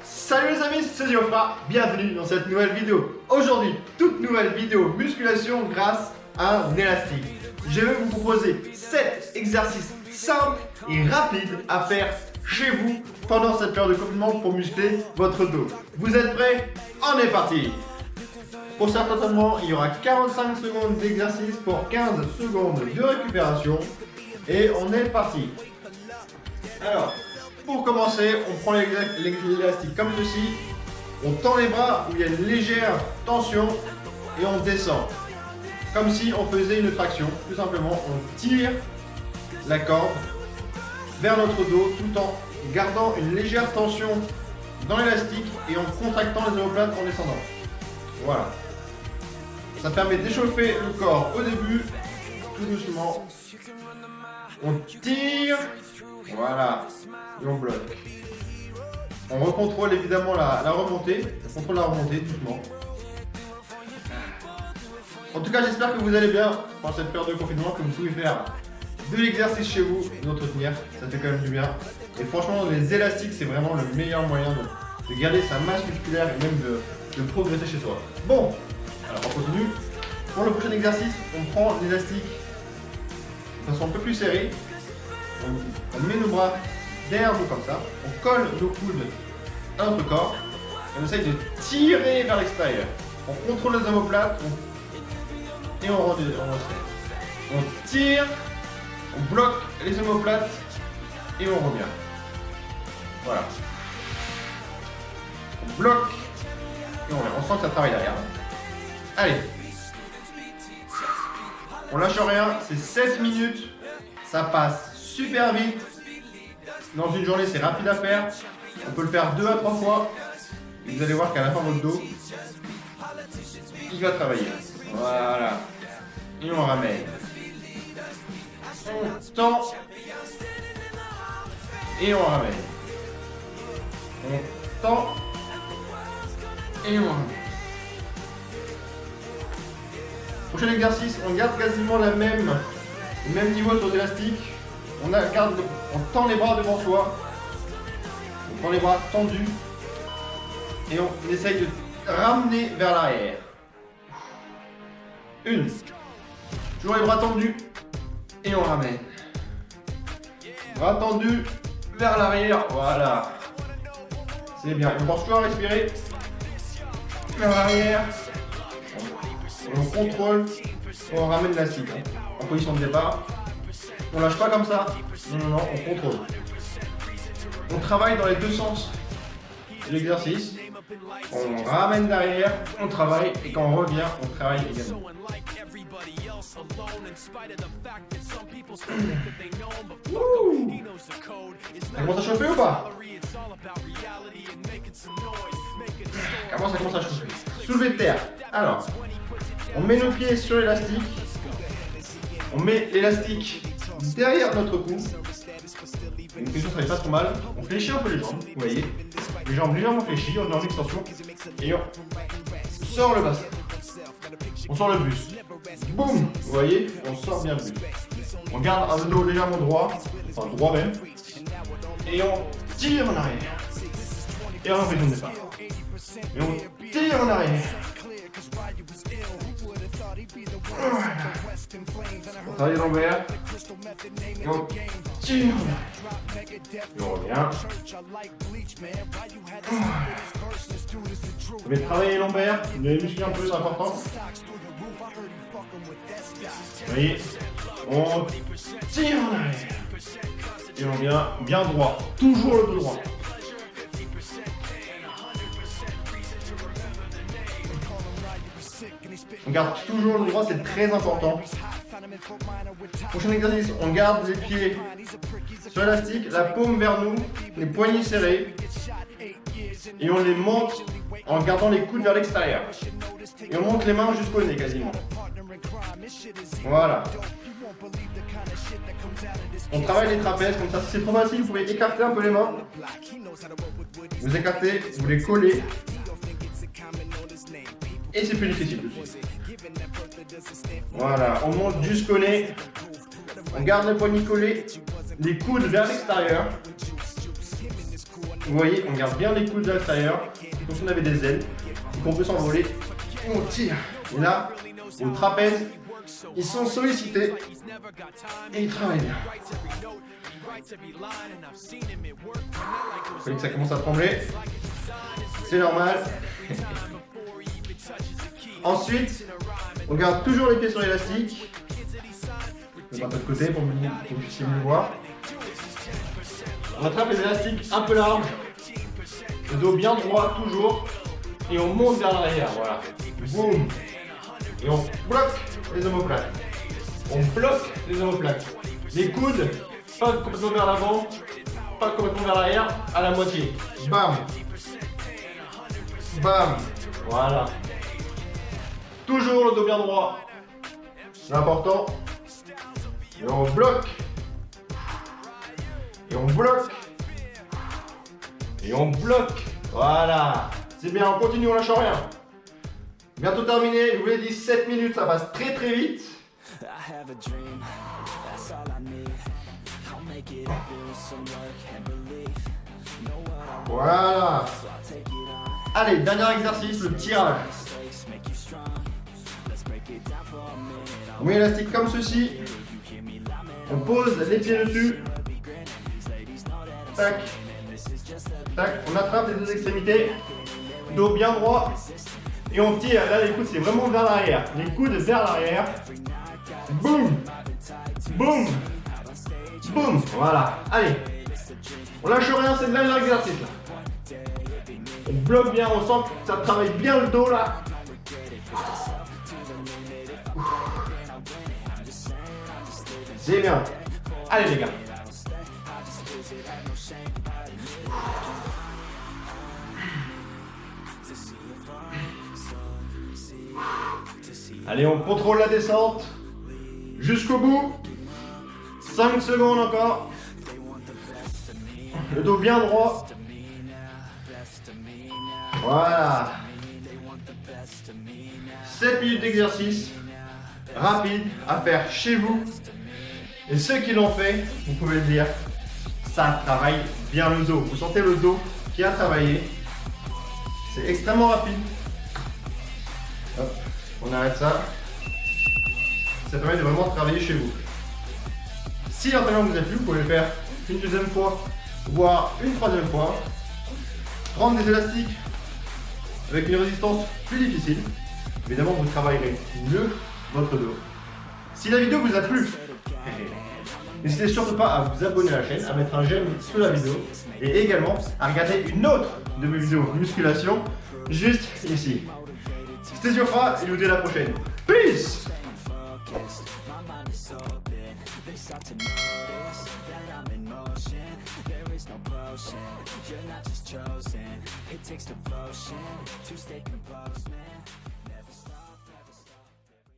Salut les amis, c'est Geoffra, bienvenue dans cette nouvelle vidéo. Aujourd'hui, toute nouvelle vidéo musculation grâce à un élastique. Je vais vous proposer 7 exercices simples et rapides à faire chez vous pendant cette période de confinement pour muscler votre dos. Vous êtes prêts? On est parti! Pour certains totalement, il y aura 45 secondes d'exercice pour 15 secondes de récupération. Et on est parti. Alors, pour commencer, on prend l'élastique comme ceci. On tend les bras où il y a une légère tension et on descend. Comme si on faisait une traction. Tout simplement, on tire la corde vers notre dos tout en gardant une légère tension dans l'élastique et en contractant les omoplates en descendant. Voilà. Ça permet d'échauffer le corps au début, tout doucement. On tire, voilà, et on bloque. On recontrôle évidemment la remontée. On contrôle la remontée doucement. En tout cas, j'espère que vous allez bien pendant cette période de confinement, que vous pouvez faire de l'exercice chez vous et d'entretenir. Ça fait quand même du bien. Et franchement, les élastiques, c'est vraiment le meilleur moyen de garder sa masse musculaire et même de progresser chez soi. Bon, alors on continue. Pour le prochain exercice, on prend l'élastique de façon un peu plus serrée. On met nos bras derrière nous comme ça. On colle nos coudes à notre corps. Et on essaye de tirer vers l'extérieur. On contrôle les omoplates et on resserre. On tire, on bloque les omoplates et on revient. Voilà. On bloque et on revient. On sent que ça travaille derrière. Allez. On lâche rien, c'est 7 minutes. Ça passe super vite. Dans une journée, c'est rapide à faire. On peut le faire 2 à 3 fois. Et vous allez voir qu'à la fin, votre dos, il va travailler. Voilà. Et on ramène. On tend. Et on ramène. On tend. Et on ramène. Prochain exercice, on garde quasiment le même niveau sur l'élastique. On tend les bras devant soi. On tend les bras tendus. Et on essaye de ramener vers l'arrière. Une. Toujours les bras tendus. Et on ramène. Bras tendus vers l'arrière. Voilà. C'est bien. On pense toujours à respirer. Vers l'arrière. On contrôle, on ramène l'élastique en position de départ. On lâche pas comme ça. Non, on contrôle. On travaille dans les deux sens de l'exercice. On ramène derrière, on travaille et quand on revient, on travaille également. Ça commence à chauffer ou pas? Ça commence à chauffer. Soulevé de terre. Alors, on met nos pieds sur l'élastique. On met l'élastique derrière notre cou. Une position, ça fait pas trop mal. On fléchit un peu les jambes, vous voyez. Les jambes légèrement fléchies, on est en extension. Et on sort le bassin. On sort le buste. Boum! Vous voyez, on sort bien le buste. On garde un dos légèrement droit, enfin droit même. Et on tire en arrière. Et on fait le départ. Et on tire en arrière. On travaille les lombaires. Et on tire. Et on revient. On va travailler les lombaires. Les muscles un peu, c'est important. Vous voyez, on tire en arrière. Et on vient bien droit. Toujours le dos droit. On garde toujours le droit, c'est très important. Prochain exercice, on garde les pieds sur l'élastique, la paume vers nous, les poignets serrés. Et on les monte en gardant les coudes vers l'extérieur. Et on monte les mains jusqu'au nez quasiment. Voilà. On travaille les trapèzes comme ça. Si c'est trop facile, vous pouvez écarter un peu les mains. Vous écartez, vous les collez. Et c'est plus difficile dessus. Voilà, on monte jusqu'au nez. On garde les poignets collés, les coudes vers l'extérieur. Vous voyez, on garde bien les coudes vers l'extérieur, comme si on avait des ailes, et qu'on peut s'envoler. On tire. Et là, au trapèze, ils sont sollicités et ils travaillent bien. Vous voyez que ça commence à trembler. C'est normal. Ensuite, on garde toujours les pieds sur l'élastique. Je vais un peu de côté pour que vous puissiez mieux voir. On attrape les élastiques un peu larges. Le dos bien droit toujours. Et on monte vers l'arrière. Voilà. Boum. Et on bloque les omoplates. On bloque les omoplates. Les coudes, pas complètement vers l'avant, pas complètement vers l'arrière, à la moitié. Bam. Bam. Voilà. Toujours le dos bien droit. C'est important. Et on bloque. Et on bloque. Et on bloque. Voilà. C'est bien, on continue, on lâche rien. Bientôt terminé, je vous l'ai dit, 7 minutes, ça passe très très vite. Voilà. Allez, dernier exercice, le tirage. On met l'élastique comme ceci. On pose les pieds dessus. Tac. Tac. On attrape les deux extrémités. Dos bien droit. Et on tire. Là, les coudes, c'est vraiment vers l'arrière. Les coudes vers l'arrière. Boum. Boum. Boum. Voilà. Allez. On lâche rien, c'est le dernier exercice là. On bloque bien, on sent que ça travaille bien le dos là. C'est bien. Allez les gars. Allez, on contrôle la descente jusqu'au bout. 5 secondes encore. Le dos bien droit. Voilà. 7 minutes d'exercice rapide à faire chez vous. Et ceux qui l'ont fait, vous pouvez le dire, ça travaille bien le dos. Vous sentez le dos qui a travaillé. C'est extrêmement rapide. Hop, on arrête ça. Ça permet de vraiment travailler chez vous. Si l'entraînement vous a plu, vous pouvez le faire une deuxième fois, voire une troisième fois. Prendre des élastiques avec une résistance plus difficile. Évidemment, vous travaillerez mieux votre dos. Si la vidéo vous a plu, n'hésitez surtout pas à vous abonner à la chaîne, à mettre un j'aime sous la vidéo et également à regarder une autre de mes vidéos musculation juste ici. C'était Geoffroy et je vous dis à la prochaine. Peace! You're not just chosen, it takes devotion to stay composed, man.